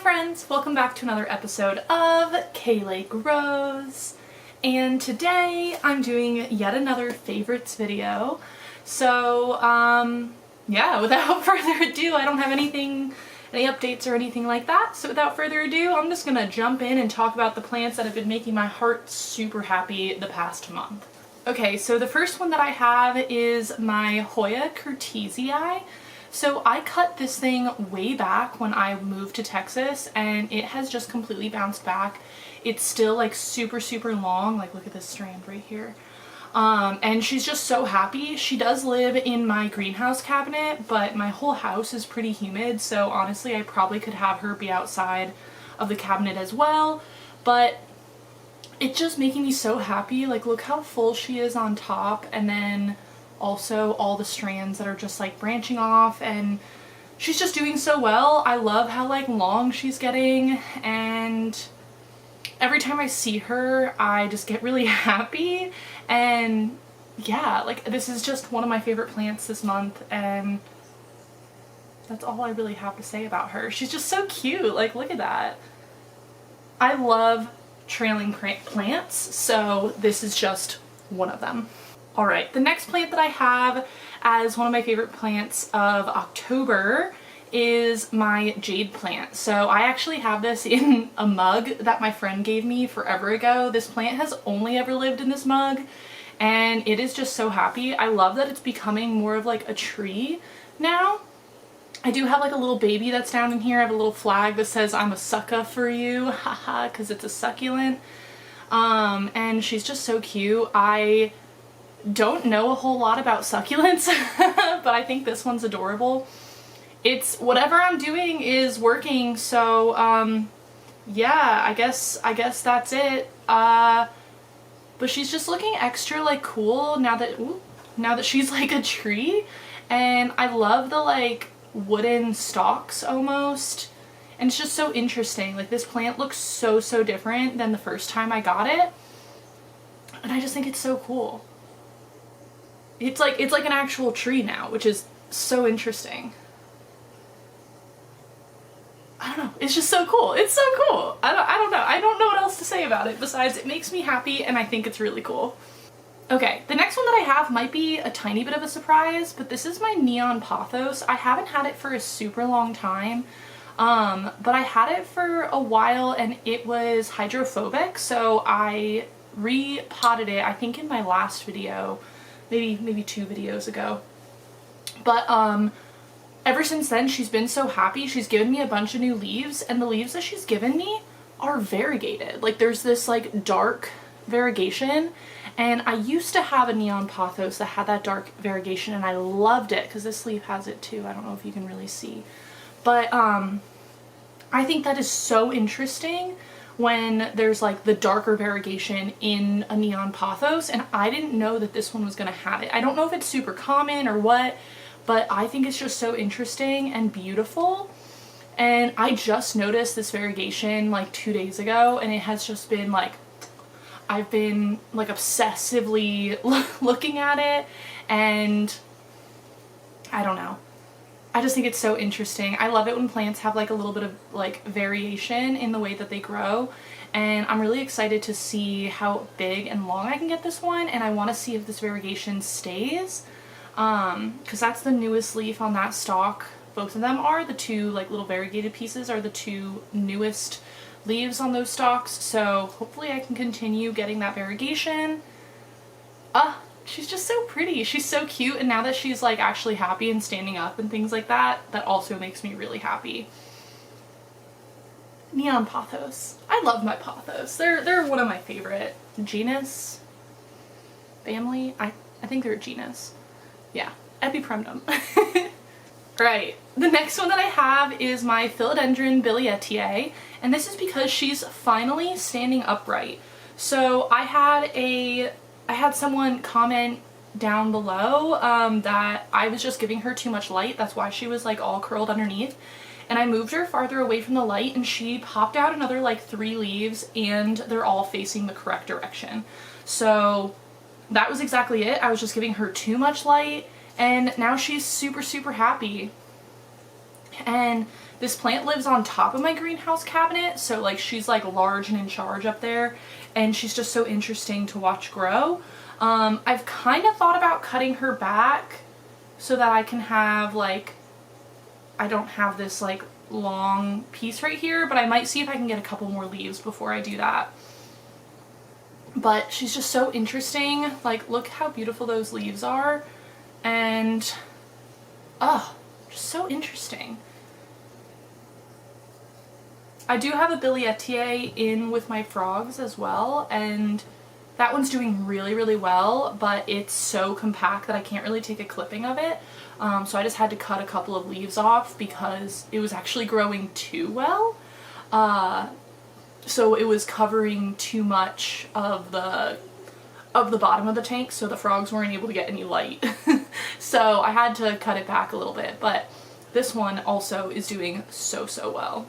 friends, welcome back to another episode of Kayleigh Grows, and today I'm doing yet another favorites video. So yeah, without further ado, I don't have any updates or anything like that, so without further ado, I'm just gonna jump in and talk about the plants that have been making my heart super happy the past month. Okay, so the first one that I have is my Hoya Curtisii. So I cut this thing way back when I moved to Texas and it has just completely bounced back. It's still like super long, like look at this strand right here. And she's just so happy. She does live in my greenhouse cabinet, but my whole house is pretty humid, so honestly I probably could have her be outside of the cabinet as well, but it's just making me so happy. Like look how full she is on top, and then also all the strands that are just like branching off, and she's just doing so well. I love how like long she's getting, and every time I see her I just get really happy. And yeah, like this is just one of my favorite plants this month, and that's all I really have to say about her. She's just so cute. Like look at that. I love trailing plants, so this is just one of them. Alright, the next plant that I have as one of my favorite plants of October is my jade plant. So I actually have this in a mug that my friend gave me forever ago. This plant has only ever lived in this mug, and it is just so happy. I love that it's becoming more of like a tree now. I do have like a little baby that's down in here. I have a little flag that says I'm a sucka for you, haha, because it's a succulent. And she's just so cute. I don't know a whole lot about succulents, but I think this one's adorable. It's whatever I'm doing is working, so yeah, I guess that's it. But she's just looking extra like cool now that she's like a tree, and I love the like wooden stalks almost, and it's just so interesting. Like this plant looks so different than the first time I got it, and I just think it's so cool. It's like an actual tree now, which is so interesting. I don't know, it's just so cool. It's so cool. I don't know. I don't know what else to say about it besides it makes me happy and I think it's really cool. Okay, the next one that I have might be a tiny bit of a surprise, but this is my Neon Pothos. I haven't had it for a super long time, but I had it for a while and it was hydrophobic, so I repotted it, I think in my last video, maybe 2 videos ago. But ever since then she's been so happy. She's given me a bunch of new leaves, and the leaves that she's given me are variegated. Like there's this like dark variegation, and I used to have a Neon Pothos that had that dark variegation and I loved it because this leaf has it too. I don't know if you can really see, but I think that is so interesting when there's like the darker variegation in a Neon Pothos, and I didn't know that this one was gonna have it. I don't know if it's super common or what, but I think it's just so interesting and beautiful. And I just noticed this variegation like 2 days ago, and it has just been like, I've been like obsessively looking at it, and I don't know. I just think it's so interesting. I love it when plants have like a little bit of like variation in the way that they grow, and I'm really excited to see how big and long I can get this one, and I want to see if this variegation stays, because that's the newest leaf on that stalk. Both of them are. The two like little variegated pieces are the 2 newest leaves on those stalks, so hopefully I can continue getting that variegation. She's just so pretty. She's so cute, and now that she's like actually happy and standing up and things like that, that also makes me really happy. Neon Pothos. I love my pothos. They're one of my favorite genus, family. I think they're a genus. Yeah, Epipremnum. Right, the next one that I have is my Philodendron Billietiae, and this is because she's finally standing upright. So I had someone comment down below that I was just giving her too much light. That's why she was like all curled underneath. And I moved her farther away from the light, and she popped out another like 3 leaves, and they're all facing the correct direction. So that was exactly it. I was just giving her too much light, and now she's super happy. And This plant lives on top of my greenhouse cabinet, so like she's like large and in charge up there, and she's just so interesting to watch grow. I've kind of thought about cutting her back so that I can have like, I don't have this like long piece right here, but I might see if I can get a couple more leaves before I do that. But she's just so interesting. Like, look how beautiful those leaves are, and oh, just so interesting. I do have a Billietier in with my frogs as well, and that one's doing really, really well, but it's so compact that I can't really take a clipping of it. So I just had to cut a couple of leaves off because it was actually growing too well. So it was covering too much of the bottom of the tank, so the frogs weren't able to get any light. So I had to cut it back a little bit, but this one also is doing so, so well.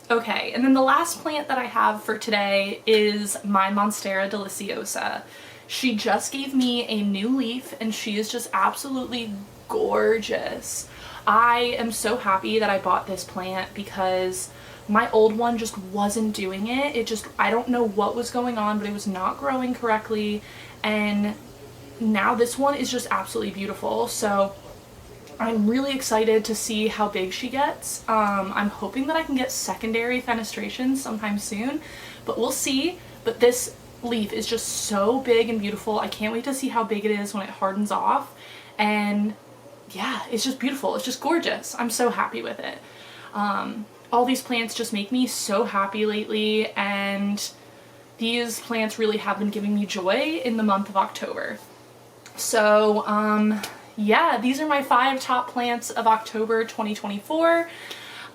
Okay, and then the last plant that I have for today is my Monstera deliciosa. She just gave me a new leaf, and she is just absolutely gorgeous. I am so happy that I bought this plant because my old one just wasn't doing it. I don't know what was going on, but it was not growing correctly, and now this one is just absolutely beautiful. So I'm really excited to see how big she gets. I'm hoping that I can get secondary fenestration sometime soon, but we'll see. But this leaf is just so big and beautiful. I can't wait to see how big it is when it hardens off. And yeah, it's just beautiful. It's just gorgeous. I'm so happy with it. All these plants just make me so happy lately, and these plants really have been giving me joy in the month of October. So, yeah, these are my 5 top plants of October 2024,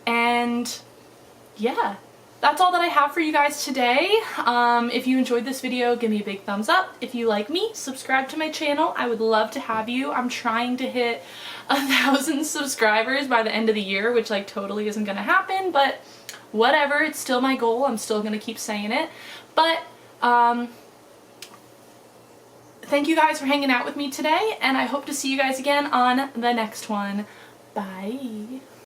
and yeah, that's all that I have for you guys today. If you enjoyed this video, give me a big thumbs up. If you like me, subscribe to my channel. I would love to have you. I'm trying to hit 1,000 subscribers by the end of the year, which like totally isn't gonna happen, but whatever, it's still my goal. I'm still gonna keep saying it. But thank you guys for hanging out with me today, and I hope to see you guys again on the next one. Bye.